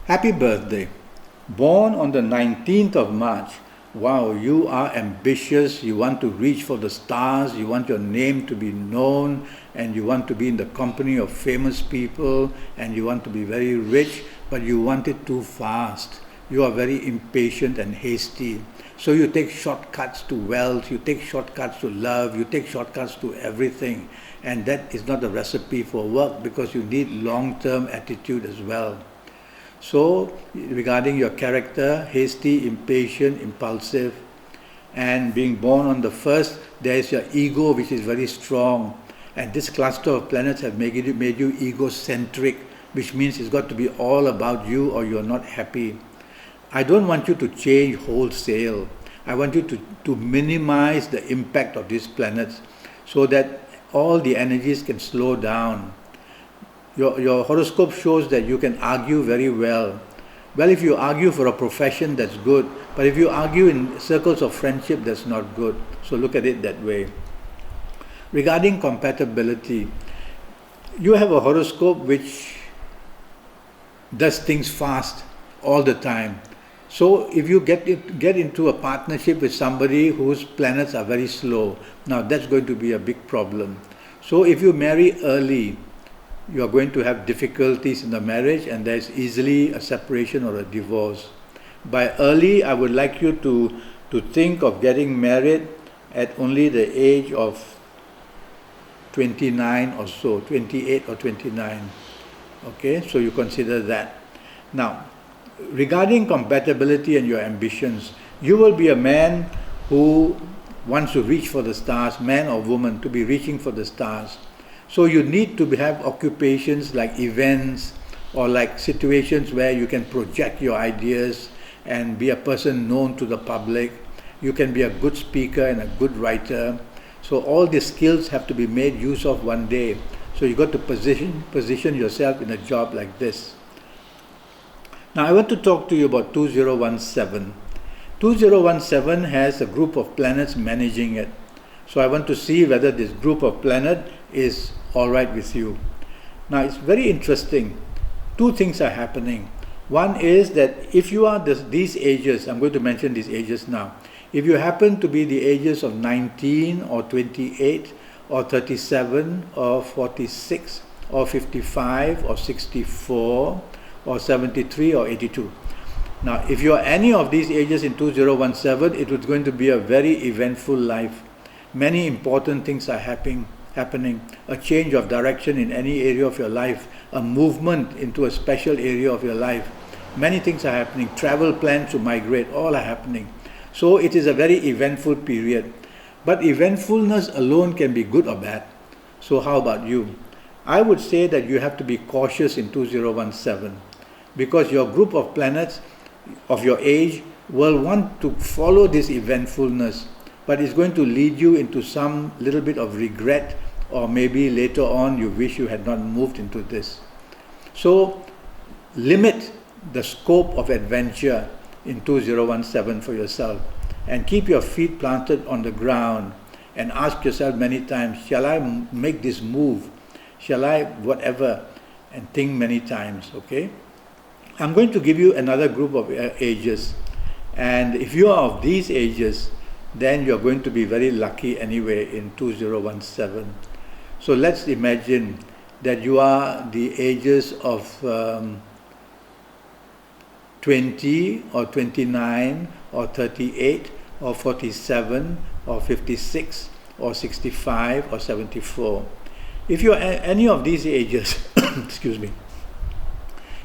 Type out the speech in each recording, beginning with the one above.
Happy birthday. Born on the 19th of March. Wow, you are ambitious. You want to reach for the stars. You want your name to be known. And you want to be in the company of famous people. And you want to be very rich. But you want it too fast. You are very impatient and hasty. So you take shortcuts to wealth. You take shortcuts to love. You take shortcuts to everything. And that is not a recipe for work, because you need long-term attitude as well. So, regarding your character, hasty, impatient, impulsive, and being born on the first, there is your ego, which is very strong. And this cluster of planets have made you egocentric, which means it's got to be all about you or you're not happy. I don't want you to change wholesale. I want you to minimize the impact of these planets so that all the energies can slow down. Your horoscope shows that you can argue very well. Well, if you argue for a profession, that's good. But if you argue in circles of friendship, that's not good. So look at it that way. Regarding compatibility, you have a horoscope which does things fast all the time. So if you get into a partnership with somebody whose planets are very slow, now that's going to be a big problem. So if you marry early, you are going to have difficulties in the marriage, and there's easily a separation or a divorce. By early, I would like you to think of getting married at only the age of 29 or so, 28 or 29. Okay, so you consider that. Now, regarding compatibility and your ambitions, you will be a man who wants to reach for the stars, man or woman, to be reaching for the stars. So you need to have occupations like events or like situations where you can project your ideas and be a person known to the public. You can be a good speaker and a good writer. So all these skills have to be made use of one day. So you got to position yourself in a job like this. Now I want to talk to you about 2017. 2017 has a group of planets managing it. So I want to see whether this group of planets is all right with you. Now it's very interesting. Two things are happening. One is that if you are these ages, I'm going to mention these ages now. If you happen to be the ages of 19 or 28 or 37 or 46 or 55 or 64 or 73 or 82. Now if you are any of these ages in 2017, it was going to be a very eventful life. Many important things are happening, a change of direction in any area of your life, a movement into a special area of your life. Many things are happening, travel plans to migrate, all are happening. So it is a very eventful period. But eventfulness alone can be good or bad. So how about you? I would say that you have to be cautious in 2017, because your group of planets of your age will want to follow this eventfulness, but it's going to lead you into some little bit of regret, or maybe later on you wish you had not moved into this. So limit the scope of adventure in 2017 for yourself, and keep your feet planted on the ground and ask yourself many times, shall I make this move? Shall I whatever? And think many times, okay? I'm going to give you another group of ages, and if you are of these ages, then you're going to be very lucky anyway in 2017. So let's imagine that you are the ages of 20 or 29 or 38 or 47 or 56 or 65 or 74. If you're any of these ages, excuse me,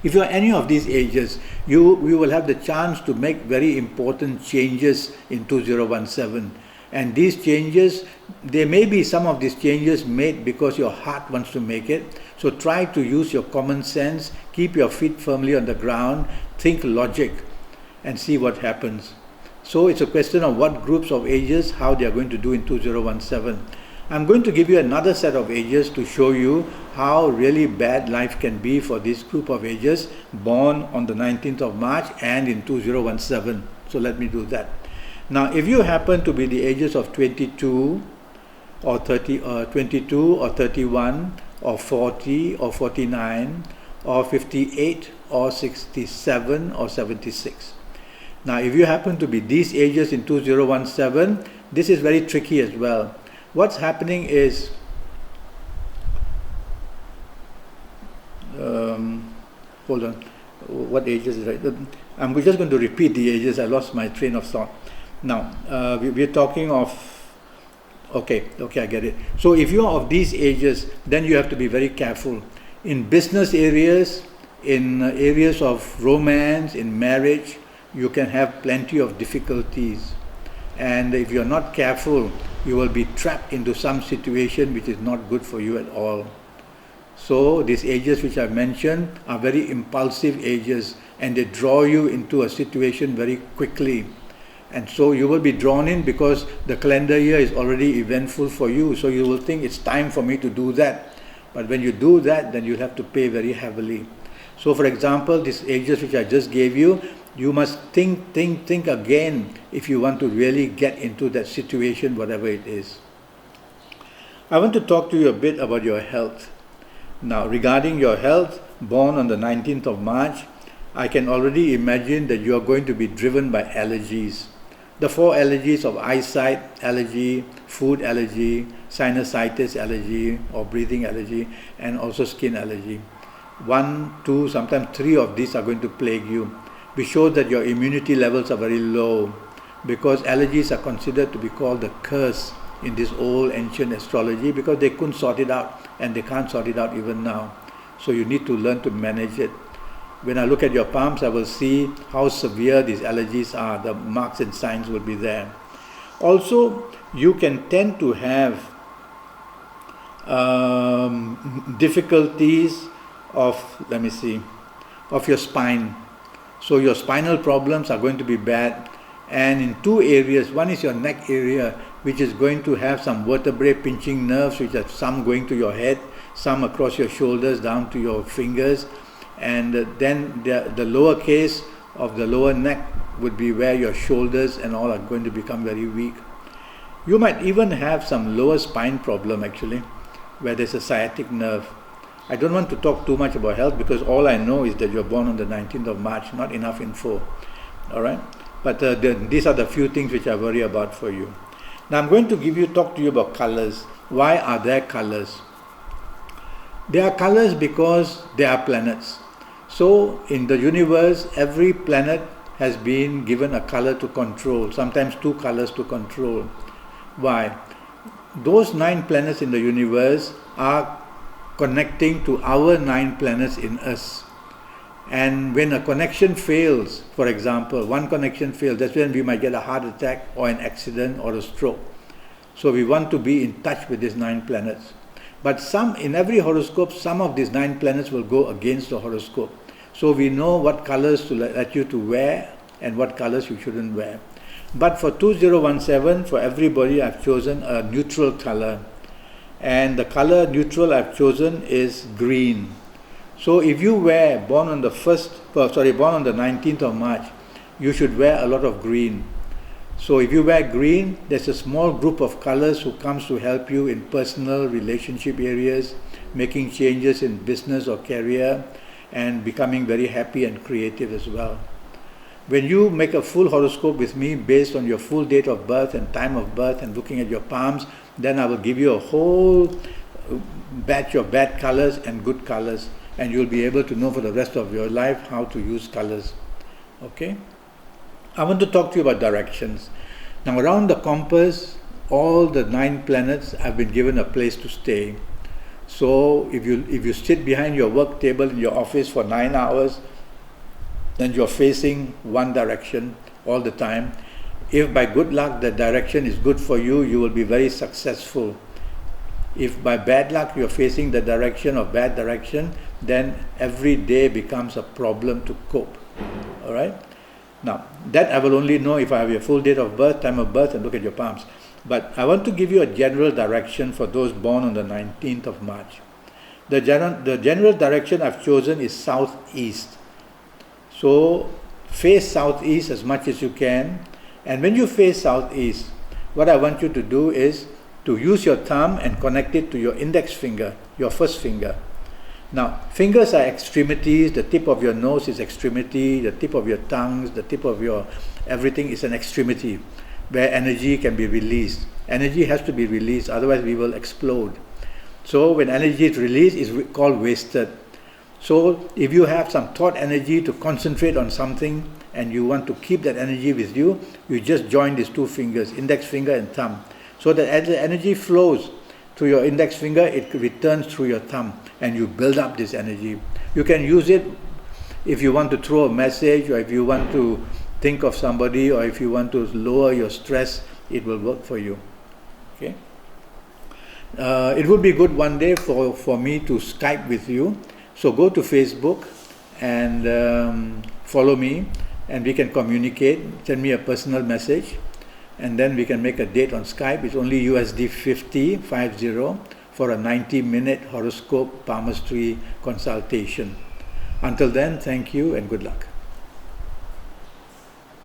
if you are any of these ages, you will have the chance to make very important changes in 2017. And these changes, there may be some of these changes made because your heart wants to make it. So try to use your common sense, keep your feet firmly on the ground, think logic, and see what happens. So it's a question of what groups of ages, how they are going to do in 2017. I'm going to give you another set of ages to show you how really bad life can be for this group of ages born on the 19th of March and in 2017. So let me do that. Now, if you happen to be the ages of 22 or 30, 22 or 31 or 40 or 49 or 58 or 67 or 76. Now, if you happen to be these ages in 2017, this is very tricky as well. What's happening is, hold on, what ages is right? I'm just going to repeat the ages. I lost my train of thought. Now, we're talking of, okay, I get it. So if you're of these ages, then you have to be very careful. In business areas, in areas of romance, in marriage, you can have plenty of difficulties. And if you're not careful, you will be trapped into some situation which is not good for you at all. So these ages which I've mentioned are very impulsive ages, and they draw you into a situation very quickly. And so you will be drawn in because the calendar year is already eventful for you. So you will think it's time for me to do that. But when you do that, then you'll have to pay very heavily. So for example, these ages which I just gave you, you must think again if you want to really get into that situation, whatever it is. I want to talk to you a bit about your health. Now, regarding your health, born on the 19th of March, I can already imagine that you are going to be driven by allergies. The 4 allergies of eyesight allergy, food allergy, sinusitis allergy or breathing allergy, and also skin allergy. 1, 2, sometimes 3 of these are going to plague you, which shows that your immunity levels are very low, because allergies are considered to be called the curse in this old ancient astrology, because they couldn't sort it out, and they can't sort it out even now. So you need to learn to manage it. When I look at your palms, I will see how severe these allergies are. The marks and signs will be there. Also, you can tend to have difficulties of your spine. So your spinal problems are going to be bad, and in 2 areas. One is your neck area, which is going to have some vertebrae pinching nerves, which are some going to your head, some across your shoulders down to your fingers, and then the lower case of the lower neck would be where your shoulders and all are going to become very weak. You might even have some lower spine problem actually, where there's a sciatic nerve. I don't want to talk too much about health because all I know is that you're born on the 19th of March, not enough info. Alright? But these are the few things which I worry about for you. Now I'm going to talk to you about colors. Why are there colors? There are colors because there are planets. So in the universe, every planet has been given a color to control, sometimes 2 colors to control. Why? Those 9 planets in the universe are connecting to our 9 planets in us. And when a connection fails, for example, one connection fails, that's when we might get a heart attack or an accident or a stroke. So we want to be in touch with these 9 planets. But in every horoscope, some of these 9 planets will go against the horoscope. So we know what colors to let you to wear and what colors you shouldn't wear. But for 2017, for everybody, I've chosen a neutral color. And the color neutral I've chosen is green. So if you born on the 19th of March, you should wear a lot of green. So if you wear green, there's a small group of colors who comes to help you in personal relationship areas, making changes in business or career, and becoming very happy and creative as well. When you make a full horoscope with me based on your full date of birth and time of birth and looking at your palms, then I will give you a whole batch of bad colors and good colors, and you'll be able to know for the rest of your life how to use colors. Okay? I want to talk to you about directions. Now around the compass, all the 9 planets have been given a place to stay. So if you sit behind your work table in your office for 9 hours, then you're facing one direction all the time. If by good luck the direction is good for you, you will be very successful. If by bad luck you're facing the direction of bad direction, then every day becomes a problem to cope. Alright? Now, that I will only know if I have your full date of birth, time of birth, and look at your palms. But I want to give you a general direction for those born on the 19th of March. The general direction I've chosen is southeast. So, face southeast as much as you can. And when you face southeast, what I want you to do is to use your thumb and connect it to your index finger, your first finger. Now, fingers are extremities, the tip of your nose is extremity, the tip of your tongues, the tip of your everything is an extremity where energy can be released. Energy has to be released, otherwise we will explode. So when energy is released, it's called wasted. So if you have some thought energy to concentrate on something and you want to keep that energy with you, you just join these two fingers, index finger and thumb. So that as the energy flows to your index finger, it returns through your thumb and you build up this energy. You can use it if you want to throw a message, or if you want to think of somebody, or if you want to lower your stress, it will work for you. Okay. It would be good one day for me to Skype with you. So go to Facebook and follow me, and we can communicate. Send me a personal message, and then we can make a date on Skype. It's only USD 50 for a 90-minute horoscope palmistry consultation. Until then, thank you and good luck.